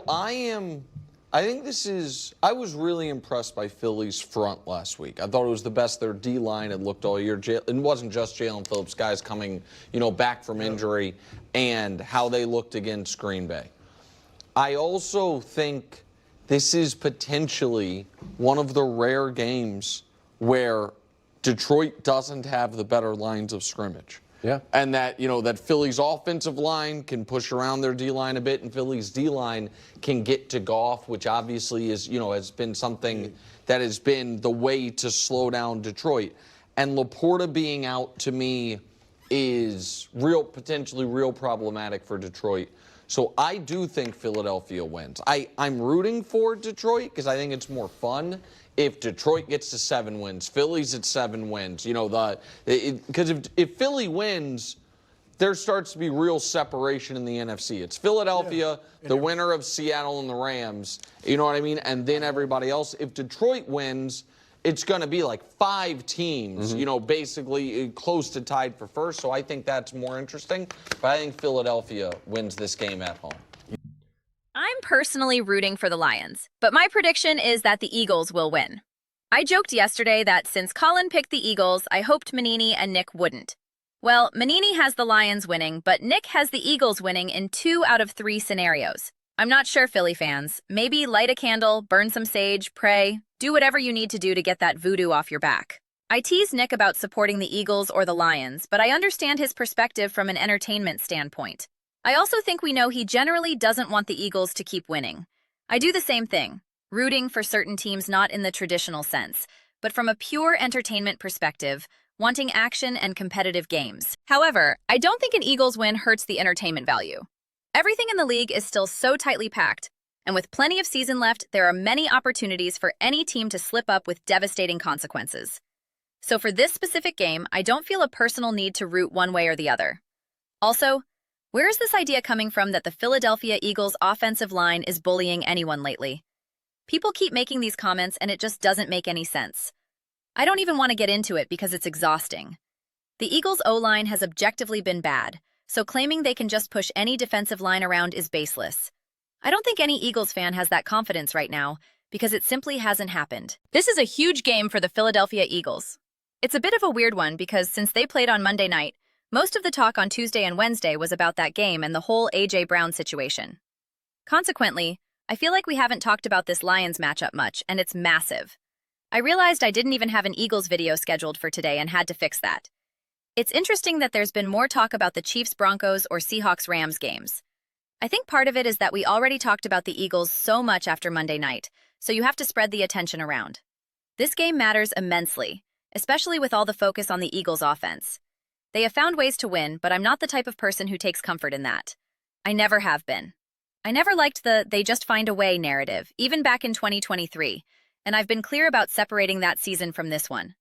I was really impressed by Philly's front last week. I thought it was the best their D-line had looked all year. It wasn't just Jalen Phillips, guys coming, back from injury, and how they looked against Green Bay. I also think this is potentially one of the rare games where Detroit doesn't have the better lines of scrimmage. Yeah. And that, that Philly's offensive line can push around their D-line a bit, and Philly's D-line can get to Goff, which obviously is, has been something that has been the way to slow down Detroit. And Laporta being out, to me, is potentially real problematic for Detroit. So I do think Philadelphia wins. I'm rooting for Detroit because I think it's more fun if Detroit gets to 7 wins, Philly's at 7 wins. Because if Philly wins, there starts to be real separation in the NFC. It's Philadelphia, the winner of Seattle and the Rams, you know what I mean? And then everybody else. If Detroit wins, it's going to be like 5 teams, basically close to tied for first. So I think that's more interesting. But I think Philadelphia wins this game at home. I'm personally rooting for the Lions, but my prediction is that the Eagles will win. I joked yesterday that since Colin picked the Eagles, I hoped Manini and Nick wouldn't. Well, Manini has the Lions winning, but Nick has the Eagles winning in 2 out of 3 scenarios. I'm not sure, Philly fans. Maybe light a candle, burn some sage, pray, do whatever you need to do to get that voodoo off your back. I tease Nick about supporting the Eagles or the Lions, but I understand his perspective from an entertainment standpoint. I also think we know he generally doesn't want the Eagles to keep winning. I do the same thing, rooting for certain teams not in the traditional sense, but from a pure entertainment perspective, wanting action and competitive games. However, I don't think an Eagles win hurts the entertainment value. Everything in the league is still so tightly packed, and with plenty of season left, there are many opportunities for any team to slip up with devastating consequences. So for this specific game, I don't feel a personal need to root one way or the other. Also, where is this idea coming from that the Philadelphia Eagles offensive line is bullying anyone lately? People keep making these comments and it just doesn't make any sense. I don't even want to get into it because it's exhausting. The Eagles' O-line has objectively been bad, so claiming they can just push any defensive line around is baseless. I don't think any Eagles fan has that confidence right now because it simply hasn't happened. This is a huge game for the Philadelphia Eagles. It's a bit of a weird one because since they played on Monday night, most of the talk on Tuesday and Wednesday was about that game and the whole A.J. Brown situation. Consequently, I feel like we haven't talked about this Lions matchup much, and it's massive. I realized I didn't even have an Eagles video scheduled for today and had to fix that. It's interesting that there's been more talk about the Chiefs-Broncos or Seahawks-Rams games. I think part of it is that we already talked about the Eagles so much after Monday night, so you have to spread the attention around. This game matters immensely, especially with all the focus on the Eagles' offense. They have found ways to win, but I'm not the type of person who takes comfort in that. I never have been. I never liked the "they just find a way" narrative, even back in 2023, and I've been clear about separating that season from this one.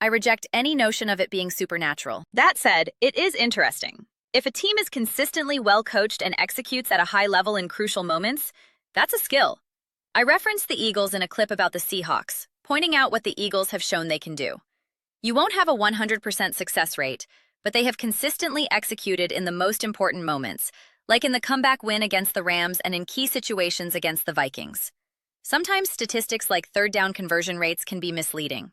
I reject any notion of it being supernatural. That said, it is interesting. If a team is consistently well-coached and executes at a high level in crucial moments, that's a skill. I referenced the Eagles in a clip about the Seahawks, pointing out what the Eagles have shown they can do. You won't have a 100% success rate, but they have consistently executed in the most important moments, like in the comeback win against the Rams and in key situations against the Vikings. Sometimes statistics like third-down conversion rates can be misleading.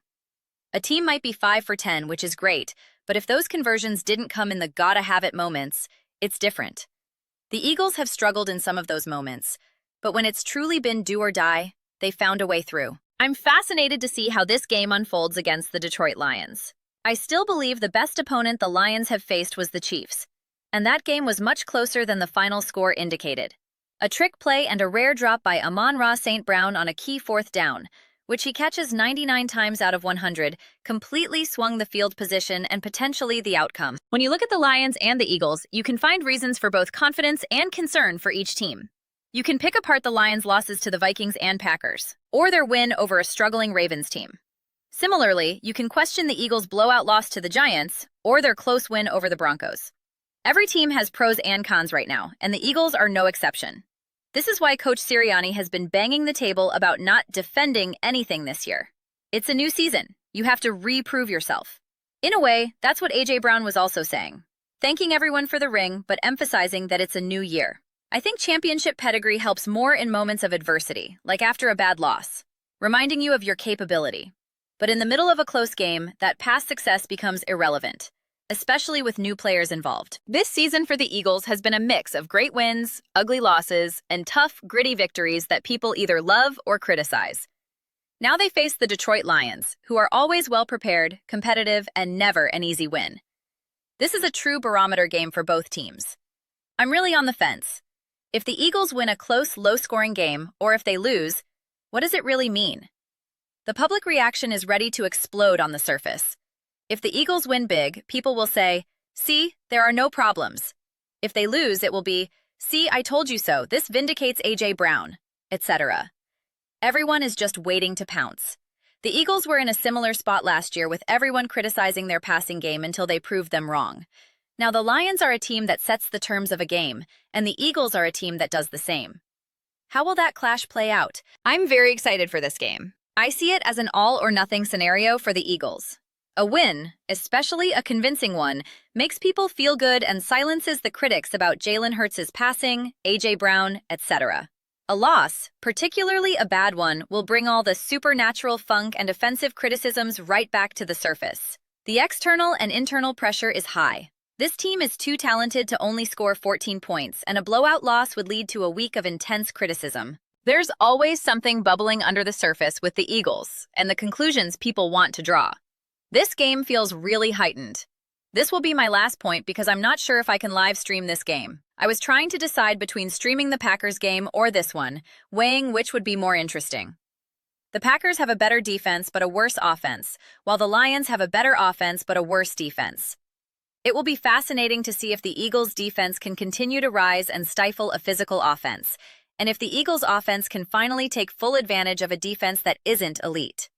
A team might be 5 for 10, which is great, but if those conversions didn't come in the gotta-have-it moments, it's different. The Eagles have struggled in some of those moments, but when it's truly been do or die, they found a way through. I'm fascinated to see how this game unfolds against the Detroit Lions. I still believe the best opponent the Lions have faced was the Chiefs, and that game was much closer than the final score indicated. A trick play and a rare drop by Amon-Ra St. Brown on a key 4th down, which he catches 99 times out of 100, completely swung the field position and potentially the outcome. When you look at the Lions and the Eagles, you can find reasons for both confidence and concern for each team. You can pick apart the Lions' losses to the Vikings and Packers, or their win over a struggling Ravens team. Similarly, you can question the Eagles' blowout loss to the Giants, or their close win over the Broncos. Every team has pros and cons right now, and the Eagles are no exception. This is why Coach Sirianni has been banging the table about not defending anything this year. It's a new season. You have to reprove yourself. In a way, that's what A.J. Brown was also saying, thanking everyone for the ring, but emphasizing that it's a new year. I think championship pedigree helps more in moments of adversity, like after a bad loss, reminding you of your capability. But in the middle of a close game, that past success becomes irrelevant, especially with new players involved. This season for the Eagles has been a mix of great wins, ugly losses, and tough, gritty victories that people either love or criticize. Now they face the Detroit Lions, who are always well-prepared, competitive, and never an easy win. This is a true barometer game for both teams. I'm really on the fence. If the Eagles win a close, low-scoring game, or if they lose, what does it really mean? The public reaction is ready to explode on the surface. If the Eagles win big, people will say, "See, there are no problems." If they lose, it will be, "See, I told you so, this vindicates A.J. Brown," etc. Everyone is just waiting to pounce. The Eagles were in a similar spot last year with everyone criticizing their passing game until they proved them wrong. Now the Lions are a team that sets the terms of a game, and the Eagles are a team that does the same. How will that clash play out? I'm very excited for this game. I see it as an all-or-nothing scenario for the Eagles. A win, especially a convincing one, makes people feel good and silences the critics about Jalen Hurts' passing, A.J. Brown, etc. A loss, particularly a bad one, will bring all the supernatural funk and offensive criticisms right back to the surface. The external and internal pressure is high. This team is too talented to only score 14 points, and a blowout loss would lead to a week of intense criticism. There's always something bubbling under the surface with the Eagles, and the conclusions people want to draw. This game feels really heightened. This will be my last point because I'm not sure if I can live stream this game. I was trying to decide between streaming the Packers game or this one, weighing which would be more interesting. The Packers have a better defense but a worse offense, while the Lions have a better offense but a worse defense. It will be fascinating to see if the Eagles' defense can continue to rise and stifle a physical offense, and if the Eagles' offense can finally take full advantage of a defense that isn't elite.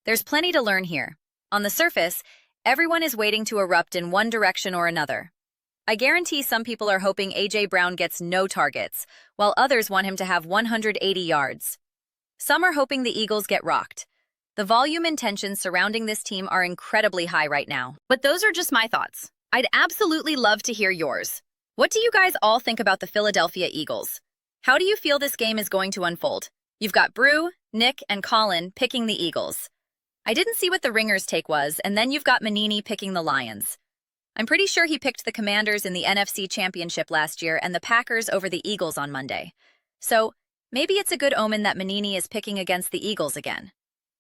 There's plenty to learn here. On the surface, everyone is waiting to erupt in one direction or another. I guarantee some people are hoping A.J. Brown gets no targets, while others want him to have 180 yards. Some are hoping the Eagles get rocked. The volume and tension surrounding this team are incredibly high right now. But those are just my thoughts. I'd absolutely love to hear yours. What do you guys all think about the Philadelphia Eagles? How do you feel this game is going to unfold? You've got Brew, Nick, and Colin picking the Eagles. I didn't see what the Ringer's take was, and then you've got Manini picking the Lions. I'm pretty sure he picked the Commanders in the NFC Championship last year and the Packers over the Eagles on Monday. So, maybe it's a good omen that Manini is picking against the Eagles again.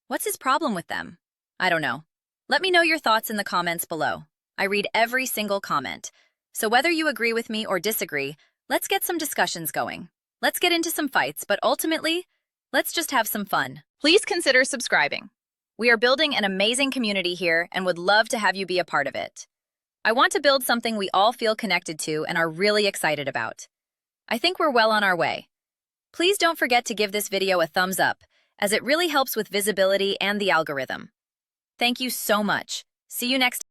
What's his problem with them? I don't know. Let me know your thoughts in the comments below. I read every single comment. So whether you agree with me or disagree, let's get some discussions going. Let's get into some fights, but ultimately, let's just have some fun. Please consider subscribing. We are building an amazing community here and would love to have you be a part of it. I want to build something we all feel connected to and are really excited about. I think we're well on our way. Please don't forget to give this video a thumbs up, as it really helps with visibility and the algorithm. Thank you so much. See you next time.